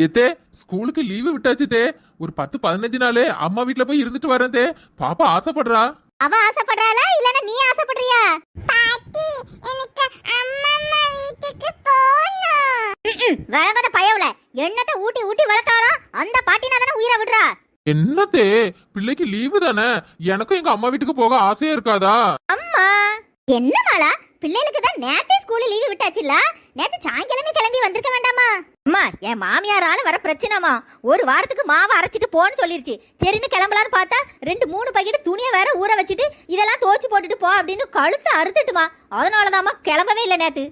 ஏத்தே ஸ்கூலுக்கு லீவு விட்டாச்சு தே. ஒரு 10-15 நாள் அம்மா வீட்ல போய் இருந்துட்டு வரேன் தே. பாப்பா ஆசைப்படுறா. அவ ஆசைப்படுறாளா இல்லனா நீ ஆசைப்படுறியா? பாட்டி எனக்கு அம்மா வீட்டுக்கு போணும். வளங்கத பயவுல என்னத்த ஊட்டி ஊட்டி வளர்த்தாளோ அந்த பாட்டினா தான உயிரை விடுறா. என்னத்தே பிள்ளைக்கு லீவு தானே, எனக்கும் எங்க அம்மா வீட்டுக்கு போக ஆசையா இருக்காதா? அம்மா என்ன மாலா, பிள்ளைகளுக்கு தான் நேத்தே ஸ்கூல்ல லீவு விட்டாச்சுல, நேத்து சாயங்காலமே கிளம்பி வந்திருக்க வேண்டாமா? அம்மா என் மாமியாரால வர பிரச்சனைமா, ஒரு வாரத்துக்கு மாவை அரைச்சிட்டு போன்னு சொல்லிருச்சு. சரின்னு கிளம்பலான்னு பார்த்தா 2-3 பக்கெட் துணியை வேற ஊற வச்சுட்டு இதெல்லாம் தோச்சு போட்டுட்டு போ அப்படின்னு கழுத்தை அறுத்துட்டுமா. அதனாலதாம்மா கிளம்பவே இல்லை நேத்து.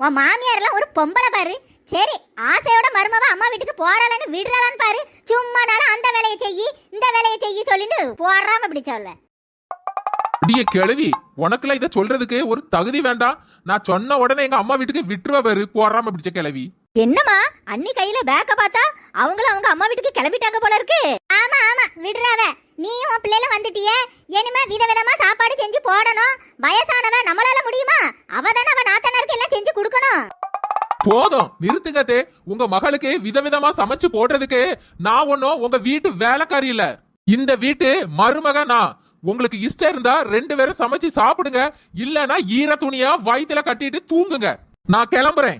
உன் மாமியாரெல்லாம் ஒரு பொம்பளை பாரு. சரி ஆசையோட மருமவ அம்மா வீட்டுக்கு போறாளான்னு விடுறாளான்னு பாரு. சும்மானாலும் அந்த வேலையை செய்யி இந்த வேலையை செய்யி சொல்லிட்டு போறாம இப்படி சொல்ல. அடியே கிழவி, உனக்குலாம் இதை சொல்றதுக்கு ஒரு தகுதி வேண்டாம். நான் சொன்ன உடனே எங்க அம்மா வீட்டுக்கு விட்டுருவ பாரு, போறாம பிடிச்ச கிழவி. என்னம்மா அண்ணி கையில பேக்க பார்த்தா அவங்களும் அவங்க அம்மா வீட்டுக்கு கிளம்பிட்டாங்க போல இருக்கு. ஆமா ஆமா விடுறாவ. நீயும் உன் பிள்ளைல வந்துட்டியே, இனிமே விதவிதமா சாப்பாடு செஞ்சு போடணும். வயசானவ நம்மளால முடியுமா? அவதானே அவ நாத்தனாருக்கு எல்லாம் செஞ்சு கொடுக்கணும். போதும் நிறுத்துங்க தே. உங்க மகளுக்கு விதவிதமா சமைச்சு போடுறதுக்கு நான் ஒன்னும் உங்க வீட்டு வேலைக்காரி இல்ல, இந்த வீட்டு மருமக நான். உங்களுக்கு இஷ்டம் இருந்தா 2 பேரும் சமைச்சு சாப்பிடுங்க, இல்லனா ஈர துணியா வயித்துல கட்டிட்டு தூங்குங்க. நான் கிளம்புறேன்.